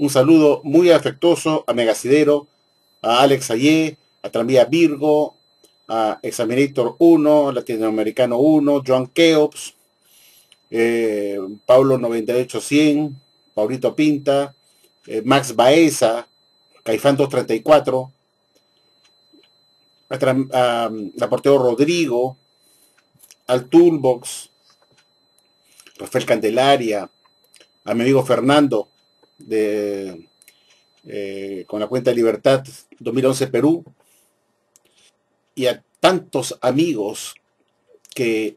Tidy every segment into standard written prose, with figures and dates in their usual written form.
Un saludo muy afectuoso a Megasidero, a Alex Ayé, a Tranvía Virgo, a Examinator 1, Latinoamericano 1, Joan Keops, Pablo 98-100, Paulito Pinta, Max Baeza, Caifán 234, a Porteo Rodrigo, al Toolbox, Rafael Candelaria, a mi amigo Fernando con la cuenta Libertad 2011 Perú, y a tantos amigos que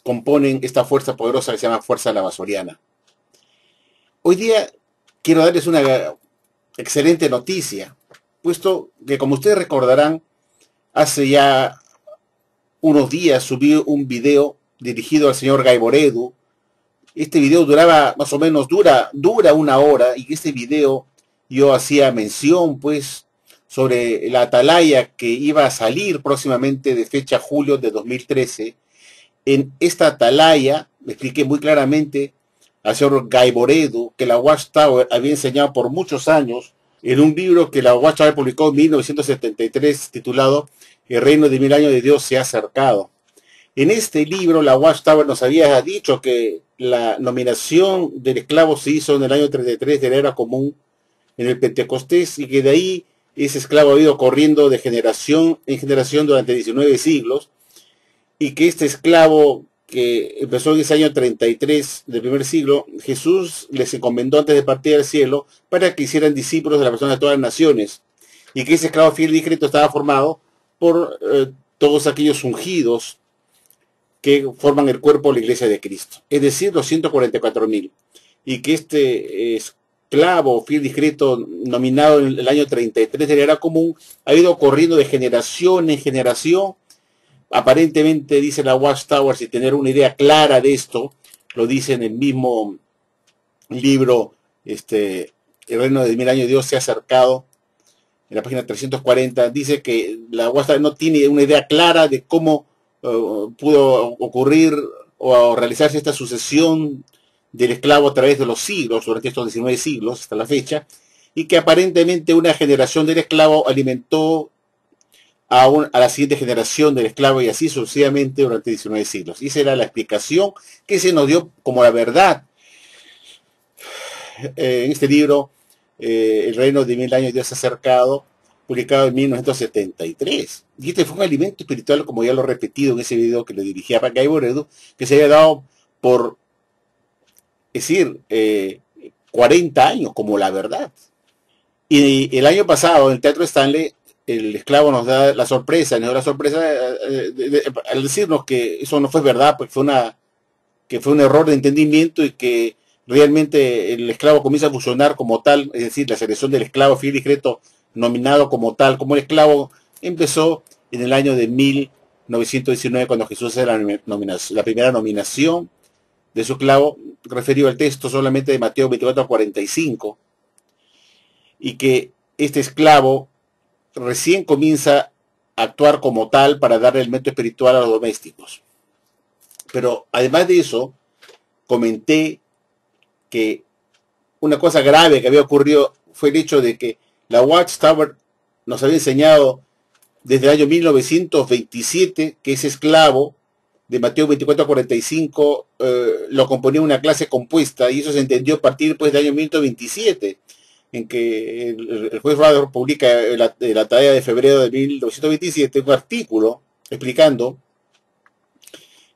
componen esta fuerza poderosa que se llama Fuerza Lavasoriana. Hoy día quiero darles una excelente noticia, puesto que, como ustedes recordarán, hace ya unos días subí un video dirigido al señor Guy Boredo. Este video duraba más o menos, dura una hora, y este video yo hacía mención pues sobre la atalaya que iba a salir próximamente de fecha julio de 2013. En esta atalaya me expliqué muy claramente al señor Guy Boredo que la Watchtower había enseñado por muchos años en un libro que la Watchtower publicó en 1973 titulado El reino de 1000 años de Dios se ha acercado. En este libro la Watchtower nos había dicho que la nominación del esclavo se hizo en el año 33 de la era común en el Pentecostés, y que de ahí ese esclavo ha ido corriendo de generación en generación durante 19 siglos, y que este esclavo que empezó en ese año 33 del primer siglo, Jesús les encomendó antes de partir al cielo para que hicieran discípulos de la persona de todas las naciones, y que ese esclavo fiel y discreto estaba formado por todos aquellos ungidos que forman el cuerpo de la iglesia de Cristo, es decir, los 144.000, y que este esclavo fiel discreto nominado en el año 33 de la era común ha ido corriendo de generación en generación. Aparentemente, dice la Watchtower, sin tener una idea clara de esto, lo dice en el mismo libro, El reino de 1000 años de Dios se ha acercado, en la página 340, dice que la Watchtower no tiene una idea clara de cómo pudo ocurrir o realizarse esta sucesión del esclavo a través de los siglos, durante estos 19 siglos hasta la fecha, y que aparentemente una generación del esclavo alimentó a la siguiente generación del esclavo, y así sucesivamente durante 19 siglos. Y esa era la explicación que se nos dio como la verdad en este libro, El reino de 1000 años de Dios se ha acercado, publicado en 1973. Y este fue un alimento espiritual, como ya lo he repetido en ese video que le dirigía a Guy Boredo, que se había dado por, es decir, 40 años como la verdad. Y el año pasado, en el Teatro Stanley, el esclavo nos da la sorpresa, al decirnos que eso no fue verdad, porque que fue un error de entendimiento, y que realmente el esclavo comienza a funcionar como tal, es decir, la selección del esclavo fiel y discreto nominado como tal, como el esclavo, empezó en el año de 1919, cuando Jesús era la primera nominación de su esclavo, referido al texto solamente de Mateo 24-45, y que este esclavo recién comienza a actuar como tal para dar alimento espiritual a los domésticos. Pero además de eso, comenté que una cosa grave que había ocurrido fue el hecho de que la Watchtower nos había enseñado desde el año 1927 que ese esclavo de Mateo 24-45 lo componía una clase compuesta, y eso se entendió a partir pues, del año 1927, en que el juez Rador publica la tarea de febrero de 1927 un artículo explicando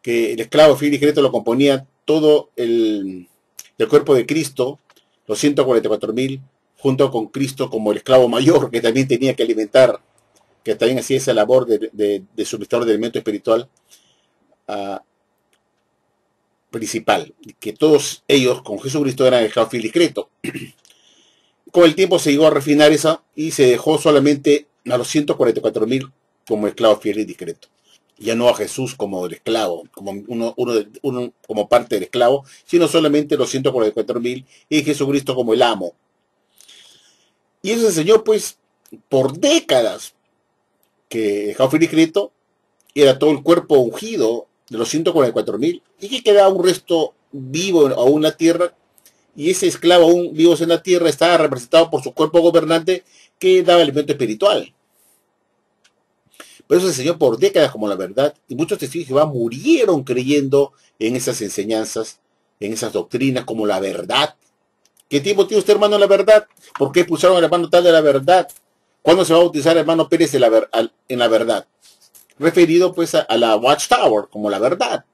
que el esclavo fiel y discreto lo componía todo el cuerpo de Cristo, los 144.000, junto con Cristo como el esclavo mayor, que también tenía que alimentar, que también hacía esa labor de suministrador de alimento espiritual principal, que todos ellos con Jesucristo eran el esclavo fiel y discreto. Con el tiempo se llegó a refinar eso y se dejó solamente a los 144.000 como esclavo fiel y discreto. Ya no a Jesús como el esclavo, como parte del esclavo, sino solamente los 144.000 y Jesucristo como el amo. Y eso se enseñó pues por décadas, que el esclavo fiel y discreto era todo el cuerpo ungido de los 144.000, y que quedaba un resto vivo aún en la tierra, y ese esclavo aún vivos en la tierra estaba representado por su cuerpo gobernante que daba alimento espiritual. Pero eso se enseñó por décadas como la verdad, y muchos testigos de Jehová murieron creyendo en esas enseñanzas, en esas doctrinas como la verdad. ¿Qué tiempo tiene usted, hermano, la verdad? ¿Por qué pusieron al hermano tal de la verdad? ¿Cuándo se va a bautizar el hermano Pérez en la verdad? Referido pues a la Watchtower como la verdad.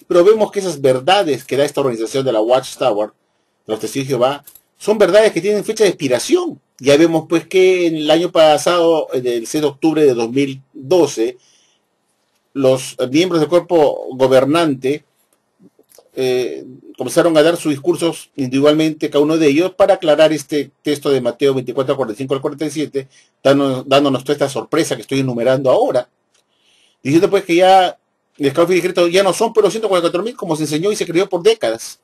Pero vemos que esas verdades que da esta organización de la Watchtower, de los testigos de Jehová, son verdades que tienen fecha de expiración. Ya vemos pues que en el año pasado, el 6 de octubre de 2012, los miembros del cuerpo gobernante comenzaron a dar sus discursos individualmente, cada uno de ellos, para aclarar este texto de Mateo 24, 45 al 47, dándonos toda esta sorpresa que estoy enumerando ahora, diciendo pues que ya el esclavo discreto ya no son por los 144.000 como se enseñó y se creyó por décadas,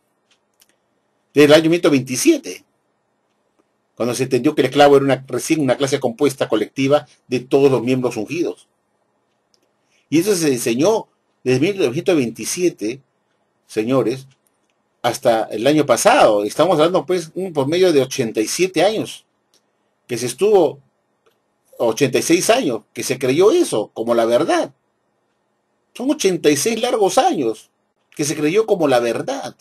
desde el año 1927, cuando se entendió que el esclavo era recién una clase compuesta colectiva de todos los miembros ungidos. Y eso se enseñó desde 1927, señores, hasta el año pasado. Estamos hablando pues por medio de 87 años, que se estuvo, 86 años, que se creyó eso como la verdad. Son 86 largos años que se creyó como la verdad,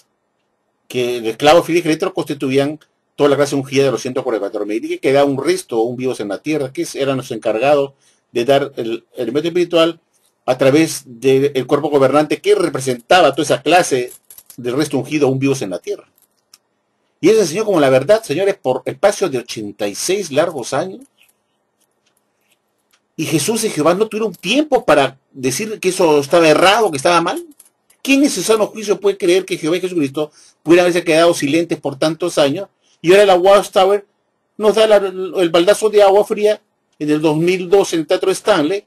que el esclavo fiel y crédito constituían toda la clase ungida de los 144.000 y que quedaba un resto aún vivos en la tierra, que eran los encargados de dar el elemento espiritual a través del cuerpo gobernante que representaba toda esa clase del resto ungido aún vivos en la tierra. Y eso se enseñó como la verdad, señores, por espacio de 86 largos años. Y Jesús y Jehová no tuvieron tiempo para decir que eso estaba errado, que estaba mal. ¿Quién en su sano juicio puede creer que Jehová y Jesucristo pudieran haberse quedado silentes por tantos años? Y ahora la Watchtower nos da el baldazo de agua fría en el 2012 en el Teatro Stanley,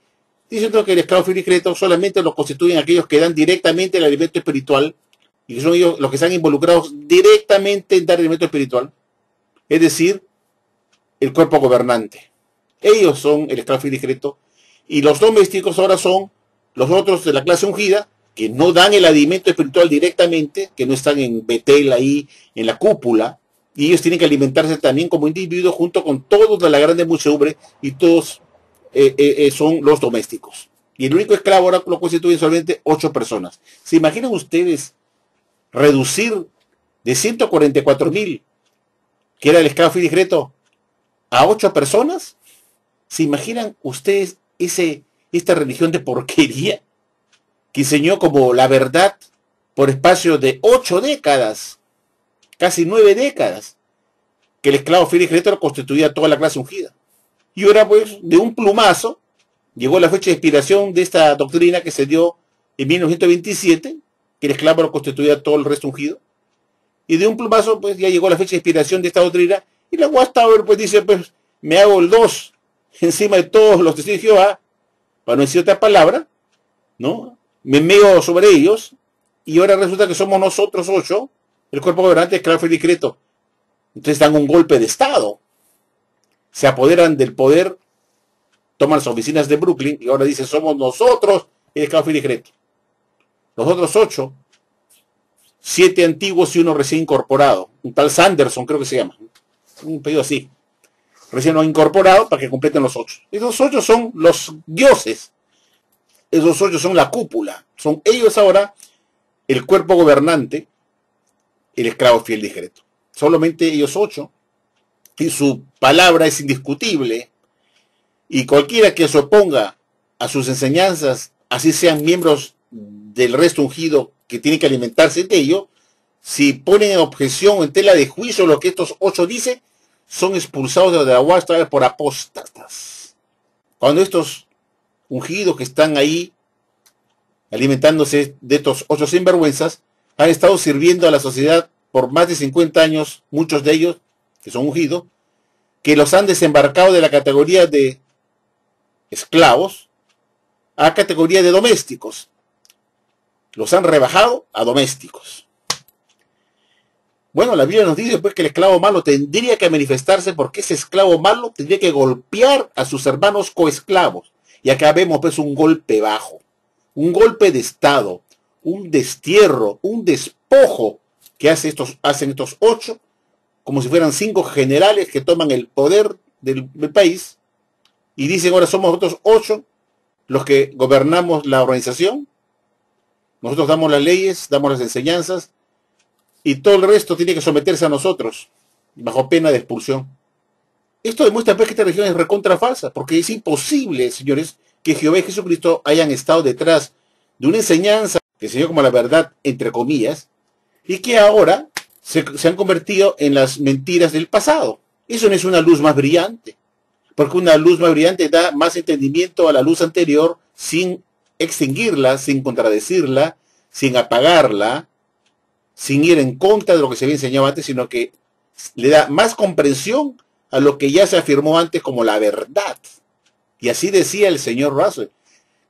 diciendo que el esclavo fiel y crédito solamente lo constituyen aquellos que dan directamente el alimento espiritual, y que son ellos los que están involucrados directamente en dar alimento espiritual, es decir, el cuerpo gobernante. Ellos son el esclavo fiel y crédito, y los domésticos ahora son los otros de la clase ungida, que no dan el alimento espiritual directamente, que no están en Betel ahí, en la cúpula, y ellos tienen que alimentarse también como individuos junto con todos de la grande muchedumbre, y todos son los domésticos. Y el único esclavo ahora lo constituyen solamente 8 personas. ¿Se imaginan ustedes reducir de 144.000, que era el esclavo fiel y crédito, a 8 personas? ¿Se imaginan ustedes esta religión de porquería que enseñó como la verdad por espacio de 8 décadas, casi 9 décadas, que el esclavo fiel y crédito constituía toda la clase ungida? Y ahora pues, de un plumazo, llegó la fecha de expiración de esta doctrina que se dio en 1927, que el esclavo lo constituía todo el resto ungido. Y de un plumazo, pues ya llegó la fecha de expiración de esta doctrina, y la Watchtower pues dice, pues me hago el 2 encima de todos los testigos de Jehová, para no decir otra palabra, ¿no? Me meo sobre ellos, y ahora resulta que somos nosotros 8, el cuerpo gobernante, esclavo fiel y crédito. Entonces dan un golpe de Estado. Se apoderan del poder, toman las oficinas de Brooklyn, y ahora dicen, somos nosotros el esclavo fiel y crédito. Los otros 8, 7 antiguos y 1 recién incorporado. Un tal Sanderson creo que se llama. Un pedido así. Recién incorporado para que completen los 8. Esos 8 son los dioses. Esos 8 son la cúpula. Son ellos ahora el cuerpo gobernante, el esclavo fiel y crédito. Solamente ellos 8. Y su palabra es indiscutible. Y cualquiera que se oponga a sus enseñanzas, así sean miembros del resto ungido que tienen que alimentarse de ello, si ponen en objeción o en tela de juicio lo que estos 8 dicen, son expulsados de la Watchtower por apóstatas. Cuando estos ungidos que están ahí alimentándose de estos 8 sinvergüenzas han estado sirviendo a la sociedad por más de 50 años, muchos de ellos que son ungidos, que los han desembarcado de la categoría de esclavos a categoría de domésticos. Los han rebajado a domésticos. Bueno, la Biblia nos dice pues que el esclavo malo tendría que manifestarse porque ese esclavo malo tendría que golpear a sus hermanos coesclavos. Y acá vemos pues un golpe bajo, un golpe de estado, un destierro, un despojo que hacen estos 8 como si fueran 5 generales que toman el poder del país y dicen ahora somos nosotros 8 los que gobernamos la organización, nosotros damos las leyes, damos las enseñanzas y todo el resto tiene que someterse a nosotros bajo pena de expulsión. Esto demuestra pues que esta religión es recontra falsa, porque es imposible, señores, que Jehová y Jesucristo hayan estado detrás de una enseñanza que se dio como la verdad, entre comillas, y que ahora se han convertido en las mentiras del pasado. Eso no es una luz más brillante, porque una luz más brillante da más entendimiento a la luz anterior sin extinguirla, sin contradecirla, sin apagarla, sin ir en contra de lo que se había enseñado antes, sino que le da más comprensión a lo que ya se afirmó antes como la verdad. Y así decía el señor Russell,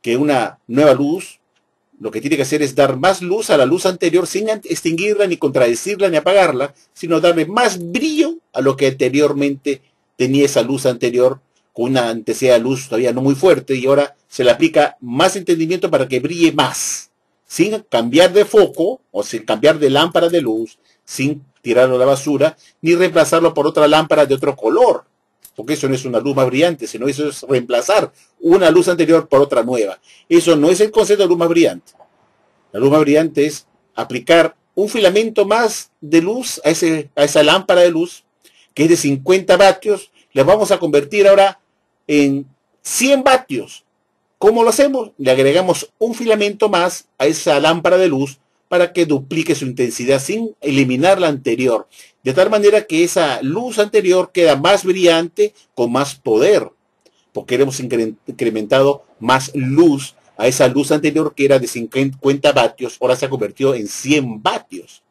que una nueva luz lo que tiene que hacer es dar más luz a la luz anterior sin extinguirla, ni contradecirla, ni apagarla, sino darle más brillo a lo que anteriormente tenía esa luz anterior, con una antecedente de luz todavía no muy fuerte, y ahora se le aplica más entendimiento para que brille más, sin cambiar de foco, o sin cambiar de lámpara de luz, sin tirarlo a la basura, ni reemplazarlo por otra lámpara de otro color, porque eso no es una luz más brillante, sino eso es reemplazar una luz anterior por otra nueva. Eso no es el concepto de luz más brillante. La luz más brillante es aplicar un filamento más de luz a esa lámpara de luz, que es de 50 vatios, la vamos a convertir ahora en 100 vatios. ¿Cómo lo hacemos? Le agregamos un filamento más a esa lámpara de luz para que duplique su intensidad sin eliminar la anterior. De tal manera que esa luz anterior queda más brillante, con más poder, porque hemos incrementado más luz a esa luz anterior que era de 50 vatios, ahora se ha convertido en 100 vatios.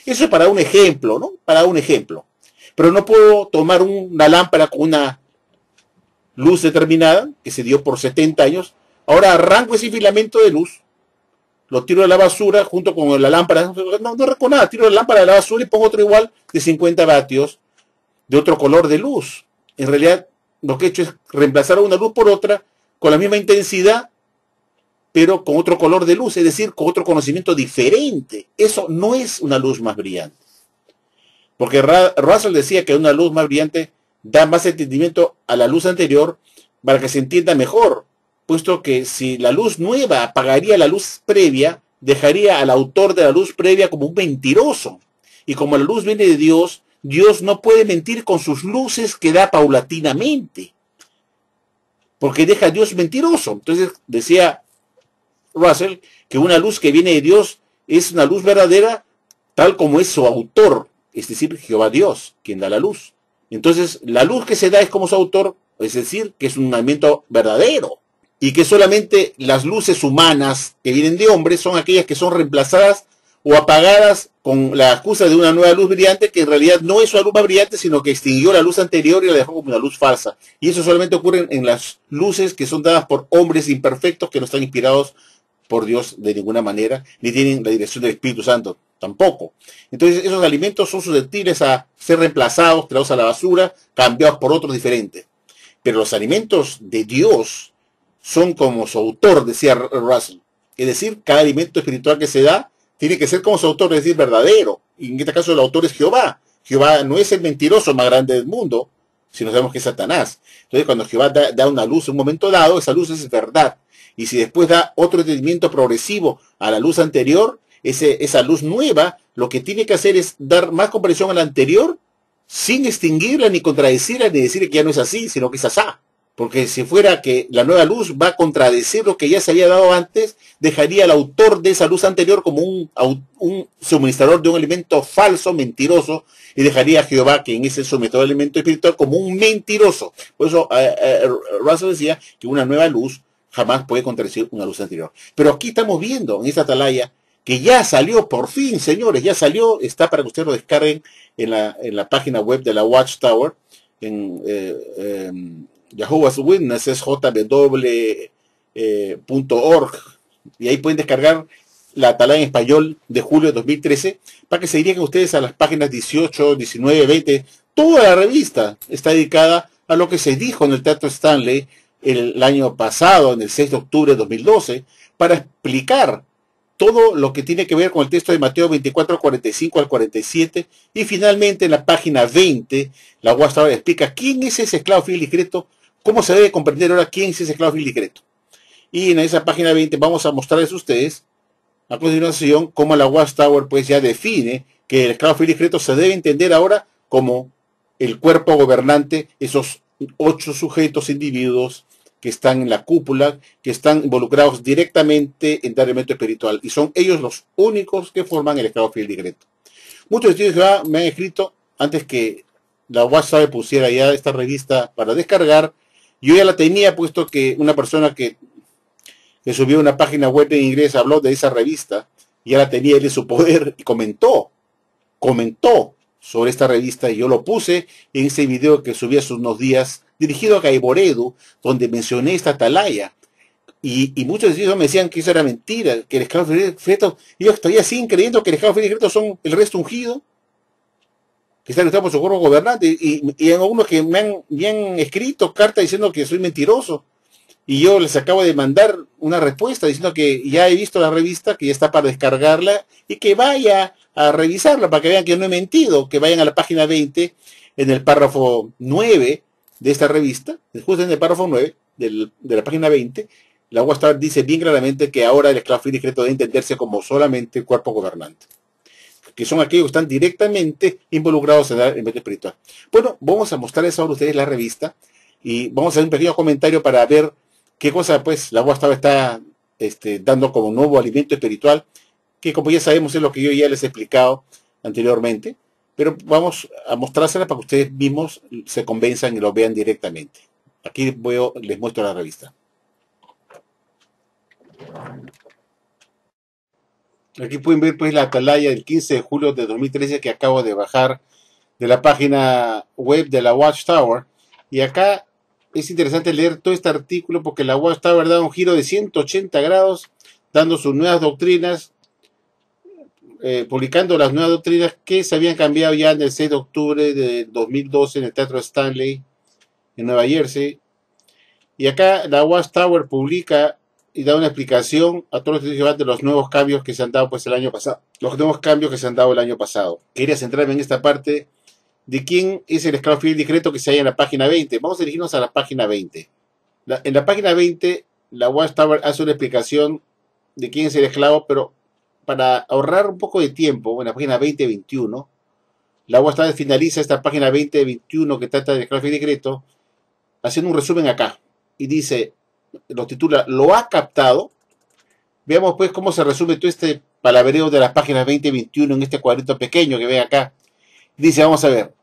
Eso es para un ejemplo, ¿no? Para un ejemplo. Pero no puedo tomar una lámpara con una luz determinada, que se dio por 70 años, ahora arranco ese filamento de luz, lo tiro a la basura junto con la lámpara, no arranco nada, tiro la lámpara a la basura y pongo otro igual de 50 vatios, de otro color de luz. En realidad, lo que he hecho es reemplazar una luz por otra, con la misma intensidad, pero con otro color de luz, es decir, con otro conocimiento diferente. Eso no es una luz más brillante. Porque Russell decía que una luz más brillante da más entendimiento a la luz anterior para que se entienda mejor, puesto que si la luz nueva apagaría la luz previa, dejaría al autor de la luz previa como un mentiroso. Y como la luz viene de Dios, Dios no puede mentir con sus luces que da paulatinamente, porque deja a Dios mentiroso. Entonces decía Russell que una luz que viene de Dios es una luz verdadera tal como es su autor, es decir, Jehová Dios, quien da la luz. Entonces la luz que se da es como su autor, es decir, que es un elemento verdadero, y que solamente las luces humanas que vienen de hombres son aquellas que son reemplazadas o apagadas con la excusa de una nueva luz brillante, que en realidad no es una luz más brillante, sino que extinguió la luz anterior y la dejó como una luz falsa. Y eso solamente ocurre en las luces que son dadas por hombres imperfectos que no están inspirados por Dios de ninguna manera, ni tienen la dirección del Espíritu Santo tampoco. Entonces esos alimentos son susceptibles a ser reemplazados, tirados a la basura, cambiados por otros diferentes. Pero los alimentos de Dios son como su autor, decía Russell. Es decir, cada alimento espiritual que se da tiene que ser como su autor, es decir, verdadero. Y en este caso el autor es Jehová. Jehová no es el mentiroso más grande del mundo, sino sabemos que es Satanás. Entonces cuando Jehová da una luz en un momento dado, esa luz es verdad. Y si después da otro entendimiento progresivo a la luz anterior, esa luz nueva, lo que tiene que hacer es dar más comprensión a la anterior, sin extinguirla, ni contradecirla, ni decir que ya no es así, sino que es asá. Porque si fuera que la nueva luz va a contradecir lo que ya se había dado antes, dejaría al autor de esa luz anterior como un suministrador de un alimento falso, mentiroso, y dejaría a Jehová, que en ese suministrador de alimento espiritual, como un mentiroso. Por eso Russell decía que una nueva luz jamás puede contradecir una luz anterior. Pero aquí estamos viendo en esta atalaya que ya salió por fin, señores, ya salió, está para que ustedes lo descarguen en la página web de la Watchtower, en Jehovah's Witnesses, jw.org, y ahí pueden descargar la atalaya en español de julio de 2013, para que se dirijan ustedes a las páginas 18, 19, 20, toda la revista está dedicada a lo que se dijo en el Teatro Stanley el año pasado, en el 6 de octubre de 2012, para explicar todo lo que tiene que ver con el texto de Mateo 24, 45 al 47, y finalmente en la página 20, la Watchtower explica quién es ese esclavo fiel y discreto, cómo se debe comprender ahora quién es ese esclavo fiel y discreto. Y en esa página 20 vamos a mostrarles a ustedes, a continuación, cómo la Watchtower pues ya define que el esclavo fiel y discreto se debe entender ahora como el cuerpo gobernante, esos 8 sujetos, individuos, que están en la cúpula, que están involucrados directamente en dar elemento espiritual. Y son ellos los únicos que forman el esclavo fiel discreto. Muchos testigos de Jehová me han escrito, antes que la WhatsApp pusiera ya esta revista para descargar, yo ya la tenía, puesto que una persona que subió una página web en inglés habló de esa revista, ya la tenía él en su poder y comentó sobre esta revista, y yo lo puse en ese video que subí hace unos días, dirigido a Caiboredo, donde mencioné esta atalaya. Y muchos de ellos me decían que eso era mentira, que el esclavo fiel y discreto, y yo todavía siguen creyendo que el esclavo fiel y discreto son el resto ungido, que están por su cuerpo gobernante, y en algunos que me han escrito cartas diciendo que soy mentiroso, y yo les acabo de mandar una respuesta diciendo que ya he visto la revista, que ya está para descargarla, y que vaya a revisarla para que vean que no he mentido, que vayan a la página 20, en el párrafo 9 de esta revista, justo en el párrafo 9 de la página 20, la Watchtower dice bien claramente que ahora el esclavo fiel y discreto debe entenderse como solamente el cuerpo gobernante, que son aquellos que están directamente involucrados en el elemento espiritual. Bueno, vamos a mostrarles ahora a ustedes la revista, y vamos a hacer un pequeño comentario para ver qué cosa pues la Watchtower está dando como nuevo alimento espiritual, que como ya sabemos es lo que yo ya les he explicado anteriormente, pero vamos a mostrársela para que ustedes mismos se convenzan y lo vean directamente. Aquí les muestro la revista. Aquí pueden ver pues la atalaya del 15 de julio de 2013 que acabo de bajar de la página web de la Watchtower. Y acá es interesante leer todo este artículo porque la Watchtower da un giro de 180 grados, dando sus nuevas doctrinas, publicando las nuevas doctrinas que se habían cambiado ya en el 6 de octubre de 2012 en el Teatro Stanley en Nueva Jersey. Y acá la Watchtower publica y da una explicación a todos los testigos de los nuevos cambios que se han dado pues el año pasado. Los nuevos cambios que se han dado el año pasado. Quería centrarme en esta parte de quién es el esclavo fiel discreto que se halla en la página 20. Vamos a dirigirnos a la página 20. En la página 20, la Watchtower hace una explicación de quién es el esclavo, pero para ahorrar un poco de tiempo, en la página 20-21, la Watchtower finaliza esta página 20-21 que trata del esclavo fiel discreto, haciendo un resumen acá. Y dice, lo titula, ¿lo ha captado? Veamos pues cómo se resume todo este palabreo de las páginas 20-21 en este cuadrito pequeño que ven acá. Dice, vamos a ver,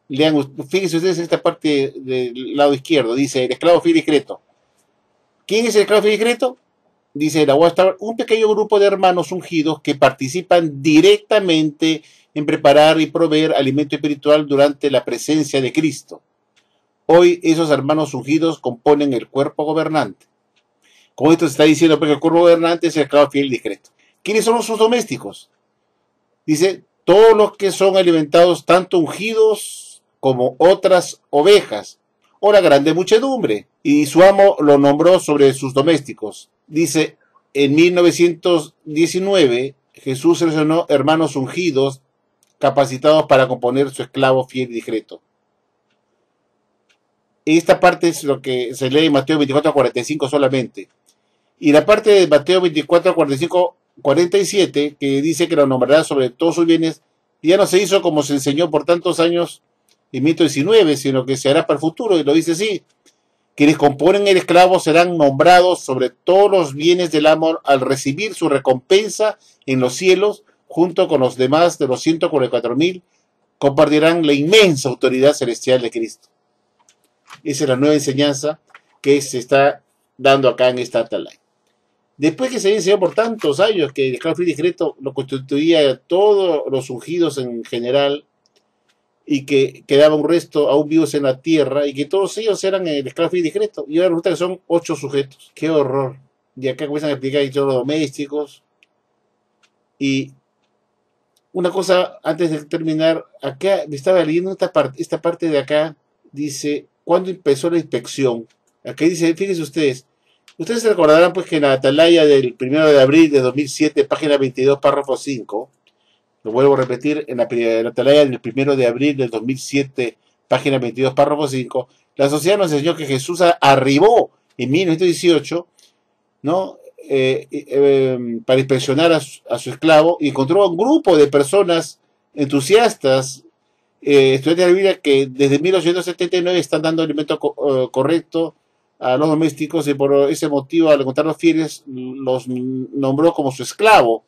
lean, fíjense ustedes en esta parte del lado izquierdo, dice, el esclavo fiel discreto. ¿Quién es el esclavo fiel discreto? Dice la Watchtower, un pequeño grupo de hermanos ungidos que participan directamente en preparar y proveer alimento espiritual durante la presencia de Cristo. Hoy esos hermanos ungidos componen el cuerpo gobernante. Como esto se está diciendo, porque el cuerpo gobernante es el esclavo fiel y discreto. ¿Quiénes son sus domésticos? Dice, todos los que son alimentados, tanto ungidos como otras ovejas, o la grande muchedumbre. Y su amo lo nombró sobre sus domésticos. Dice, en 1919, Jesús seleccionó hermanos ungidos, capacitados para componer su esclavo fiel y discreto. Esta parte es lo que se lee en Mateo 24-45 solamente. Y la parte de Mateo 24-45-47, que dice que lo nombrará sobre todos sus bienes, ya no se hizo como se enseñó por tantos años en 19, sino que se hará para el futuro. Y lo dice así, quienes componen el esclavo serán nombrados sobre todos los bienes del amo al recibir su recompensa en los cielos, junto con los demás de los 144,000, compartirán la inmensa autoridad celestial de Cristo. Esa es la nueva enseñanza que se está dando acá en esta atalaya. Después que se había enseñado por tantos años que el esclavo fiel discreto lo constituía a todos los ungidos en general, y que quedaba un resto aún vivos en la tierra, y que todos ellos eran el esclavo fiel discreto, y ahora resulta que son 8 sujetos. ¡Qué horror! Y acá comienzan a explicar todos los domésticos. Y una cosa, antes de terminar, acá me estaba leyendo esta parte de acá, dice, ¿cuándo empezó la inspección? Acá dice, fíjense ustedes, Ustedes se recordarán pues que en la atalaya del 1 de abril de 2007, página 22, párrafo 5, lo vuelvo a repetir, en la atalaya del 1 de abril del 2007, página 22, párrafo 5, la sociedad nos enseñó que Jesús arribó en 1918, ¿no? Para inspeccionar a su esclavo y encontró a un grupo de personas entusiastas, estudiantes de la Biblia, que desde 1879 están dando alimento correcto a los domésticos, y por ese motivo, al encontrar los fieles, los nombró como su esclavo.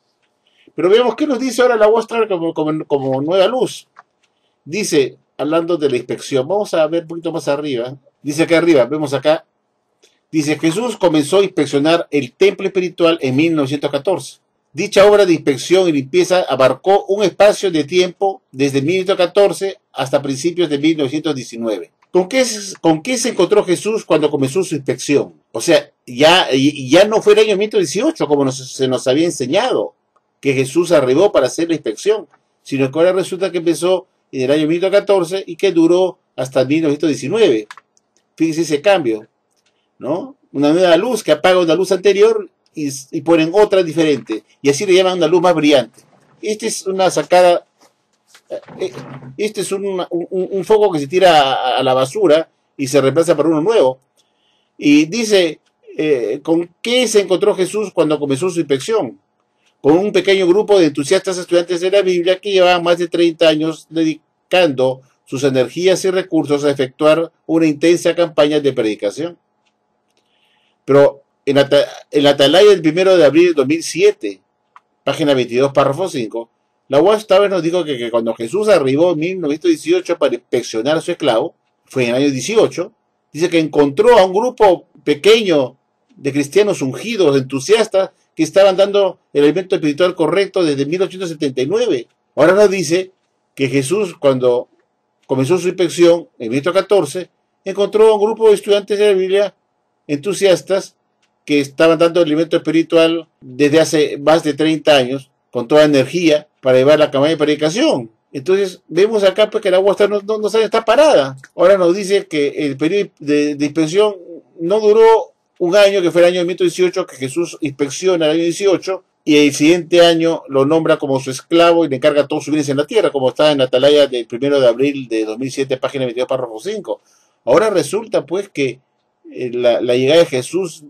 Pero veamos qué nos dice ahora la vuestra como nueva luz. Dice, hablando de la inspección, vamos a ver un poquito más arriba. Dice acá arriba, vemos acá, dice, Jesús comenzó a inspeccionar el templo espiritual en 1914. Dicha obra de inspección y limpieza abarcó un espacio de tiempo desde 1914 hasta principios de 1919. ¿Con qué se encontró Jesús cuando comenzó su inspección? O sea, ya no fue el año 1918 como se nos había enseñado, que Jesús arribó para hacer la inspección, sino que ahora resulta que empezó en el año 1914 y que duró hasta 1919. Fíjense ese cambio, ¿no? Una nueva luz que apaga una luz anterior y ponen otra diferente, y así le llaman una luz más brillante. Esta es una sacada, este es un foco que se tira a la basura y se reemplaza por uno nuevo. Y dice, ¿con qué se encontró Jesús cuando comenzó su inspección? Con un pequeño grupo de entusiastas estudiantes de la Biblia que llevaban más de 30 años dedicando sus energías y recursos a efectuar una intensa campaña de predicación. Pero en la atalaya del 1 de abril de 2007, página 22, párrafo 5, la Watchtower nos dijo que cuando Jesús arribó en 1918 para inspeccionar a su esclavo, fue en el año 18, dice que encontró a un grupo pequeño de cristianos ungidos, entusiastas, que estaban dando el alimento espiritual correcto desde 1879. Ahora nos dice que Jesús, cuando comenzó su inspección en 1914, encontró a un grupo de estudiantes de la Biblia entusiastas que estaban dando alimento espiritual desde hace más de 30 años, con toda energía, para llevar la campaña de predicación. Entonces, vemos acá pues, que la agua está parada. Ahora nos dice que el periodo de inspección no duró un año, que fue el año 1918, que Jesús inspecciona el año 18, y el siguiente año lo nombra como su esclavo y le encarga todos sus bienes en la tierra, como está en la atalaya del 1 de abril de 2007, página 22, párrafo 5. Ahora resulta pues que la llegada de Jesús,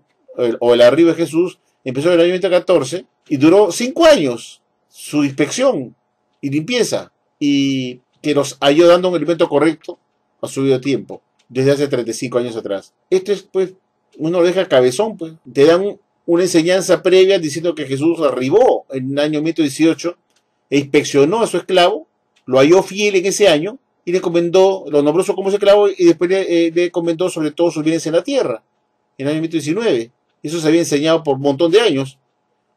o el arribo de Jesús, empezó en el año 2014 y duró 5 años su inspección y limpieza, y que nos ha ido dando un alimento correcto a su debido tiempo, desde hace 35 años atrás. Esto es, pues, uno lo deja cabezón, pues. Te dan una enseñanza previa diciendo que Jesús arribó en el año 1918 e inspeccionó a su esclavo, lo halló fiel en ese año y le encomendó, lo nombró como su esclavo, y después le encomendó sobre todo sus bienes en la tierra, en el año 1919. Eso se había enseñado por un montón de años.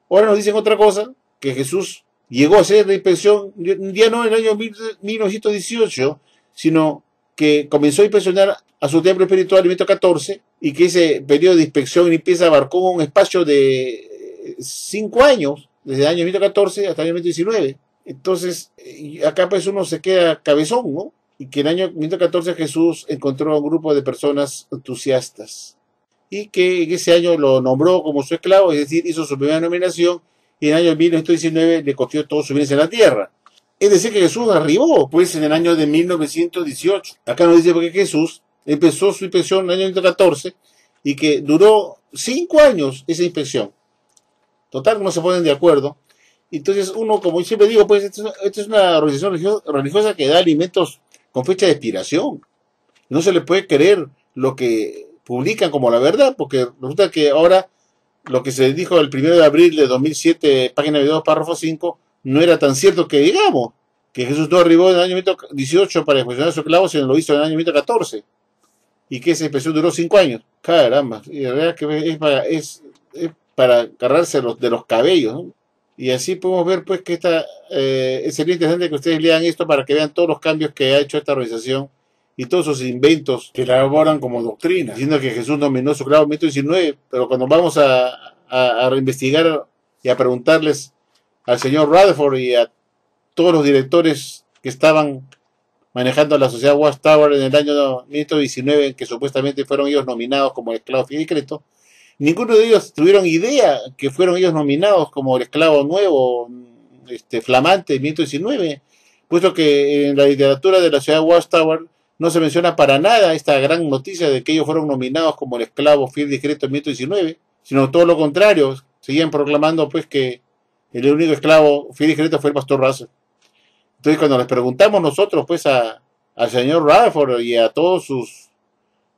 Ahora nos dicen otra cosa, que Jesús llegó a hacer la inspección ya no en el año 1918, sino que comenzó a inspeccionar a su templo espiritual en 1914, y que ese periodo de inspección y limpieza abarcó un espacio de 5 años, desde el año 1914 hasta el año 1919. Entonces, acá pues uno se queda cabezón, ¿no? Y que en el año 1914 Jesús encontró a un grupo de personas entusiastas, y que en ese año lo nombró como su esclavo, es decir, hizo su primera nominación, y en el año 1919 le confió todos sus bienes en la tierra. Es decir, que Jesús arribó, pues, en el año de 1918. Acá nos dice porque Jesús empezó su inspección en el año 1914 y que duró 5 años esa inspección. Total, no se ponen de acuerdo. Entonces, uno, como siempre digo, pues, esto es una organización religiosa que da alimentos con fecha de expiración. No se le puede creer lo que publican como la verdad, porque resulta que ahora lo que se dijo el 1 de abril de 2007, página 22, párrafo 5, no era tan cierto que digamos, que Jesús no arribó en el año 1918 para inspeccionar a su esclavo, sino lo hizo en el año 1914, y que esa inspección duró 5 años. Caramba, y la verdad que es para agarrarse de los cabellos, ¿no? Y así podemos ver pues que sería interesante que ustedes lean esto para que vean todos los cambios que ha hecho esta organización y todos esos inventos que la elaboran como doctrina, diciendo que Jesús nominó su esclavo en 1919, pero cuando vamos a reinvestigar y a preguntarles al señor Rutherford y a todos los directores que estaban manejando la sociedad Watchtower en el año 1919, que supuestamente fueron ellos nominados como esclavos fiel y discreto, Ninguno de ellos tuvieron idea que fueron ellos nominados como el esclavo nuevo, flamante, 1919, puesto que en la literatura de la ciudad de Watchtower no se menciona para nada esta gran noticia de que ellos fueron nominados como el esclavo fiel y discreto en 1919, sino todo lo contrario, seguían proclamando pues que el único esclavo fiel y discreto fue el pastor Russell. Entonces cuando les preguntamos nosotros pues al señor Rutherford y a todos sus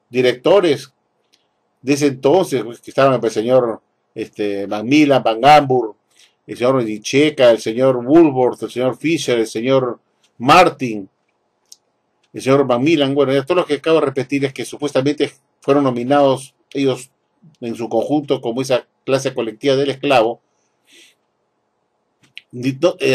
directores de ese entonces, pues, que estaban el señor Macmillan, Van Gamburg, el señor Checa, el señor Woolworth, el señor Fisher, el señor Martin, el señor Macmillan, bueno, ya todos los que acabo de repetir es que supuestamente fueron nominados ellos en su conjunto como esa clase colectiva del esclavo,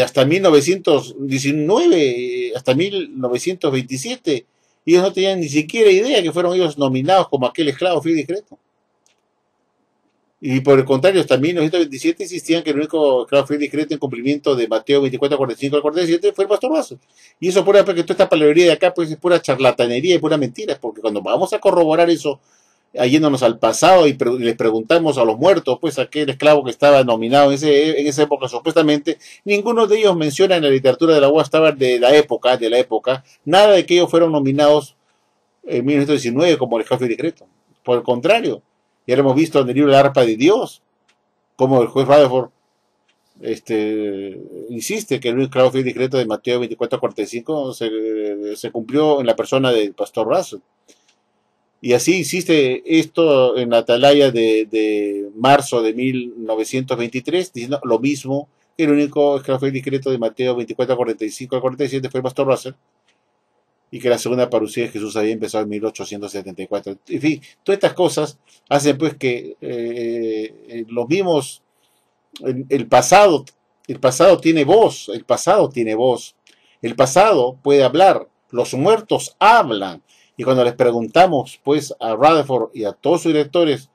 hasta 1919, hasta 1927, ellos no tenían ni siquiera idea que fueron ellos nominados como aquel esclavo fiel y discreto. Y por el contrario, hasta 1927 insistían que el único esclavo fiel y discreto en cumplimiento de Mateo 24, 45 al 47 fue el pastor Russell. Y eso prueba que toda esta palabrería de acá pues es pura charlatanería y pura mentira, porque cuando vamos a corroborar eso, yéndonos al pasado y les preguntamos a los muertos, pues aquel esclavo que estaba nominado en esa época supuestamente, ninguno de ellos menciona en la literatura de la Watchtower de la época, nada de que ellos fueron nominados en 1919 como el esclavo fiel y discreto. Por el contrario, ya lo hemos visto en el libro de la Arpa de Dios, como el juez Rutherford insiste que el único esclavo fiel y discreto de Mateo 24 45 se cumplió en la persona del pastor Russell. Y así insiste esto en la atalaya de marzo de 1923, diciendo lo mismo que el único esclavo fiel y discreto de Mateo 24 45 al 47 fue el pastor Russell, y que la segunda parucía de Jesús había empezado en 1874. En fin, todas estas cosas hacen pues que los mismos, el pasado tiene voz, el pasado puede hablar, los muertos hablan, y cuando les preguntamos pues a Rutherford y a todos sus directores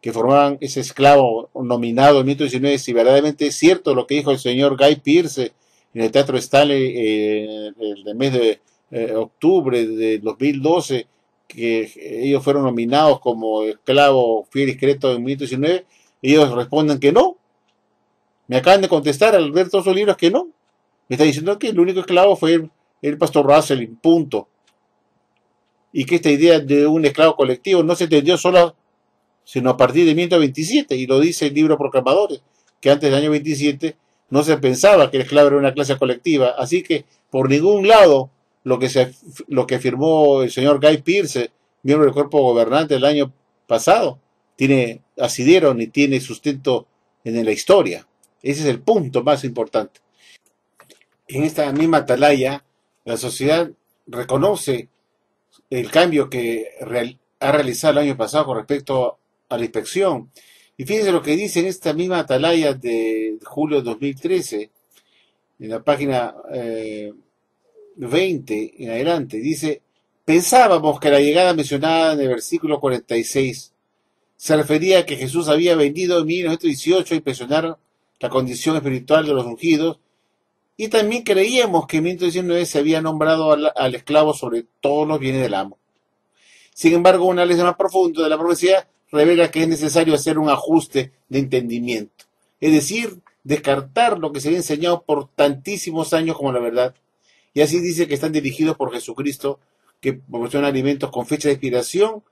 que formaban ese esclavo nominado en 1919, si verdaderamente es cierto lo que dijo el señor Guy Pearce en el Teatro Stanley el mes de octubre de 2012, que ellos fueron nominados como esclavo fiel y discreto en 1919, ellos responden que no. Me acaban de contestar al ver todos sus libros que no. Me está diciendo que el único esclavo fue el pastor Russell, punto. Y que esta idea de un esclavo colectivo no se entendió solo, sino a partir de 1927, y lo dice el libro Proclamadores, que antes del año 27 no se pensaba que el esclavo era una clase colectiva. Así que por ningún lado lo que afirmó el señor Guy Pearce, miembro del cuerpo gobernante del año pasado, tiene asidero ni tiene sustento en la historia. Ese es el punto más importante. En esta misma atalaya, la sociedad reconoce el cambio que ha realizado el año pasado con respecto a la inspección. Y fíjense lo que dice en esta misma atalaya de julio de 2013, en la página 20 en adelante, dice: pensábamos que la llegada mencionada en el versículo 46 se refería a que Jesús había venido en 1918 a impresionar la condición espiritual de los ungidos, y también creíamos que en 1919 se había nombrado al esclavo sobre todos los bienes del amo. Sin embargo, un análisis más profundo de la profecía revela que es necesario hacer un ajuste de entendimiento, es decir, descartar lo que se había enseñado por tantísimos años como la verdad. Y así dice que están dirigidos por Jesucristo, que proporciona alimentos con fecha de expiración,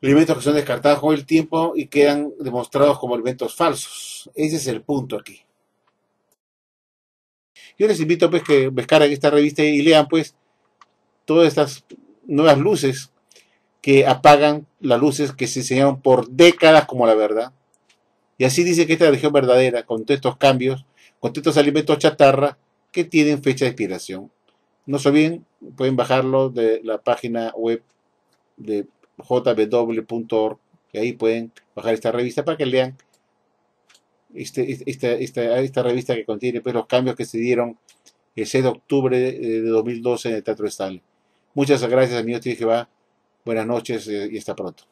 alimentos que son descartados con el tiempo y quedan demostrados como alimentos falsos. Ese es el punto aquí. Yo les invito pues que descarguen esta revista y lean pues todas estas nuevas luces que apagan las luces que se enseñaron por décadas como la verdad. Y así dice que esta religión verdadera, con todos estos cambios, con todos estos alimentos chatarra que tienen fecha de expiración. No se olviden, pueden bajarlo de la página web de jw.org, y ahí pueden bajar esta revista para que lean esta revista que contiene pues, los cambios que se dieron el 6 de octubre de 2012 en el Teatro Stanley. Muchas gracias, amigos de Jehová. Buenas noches y hasta pronto.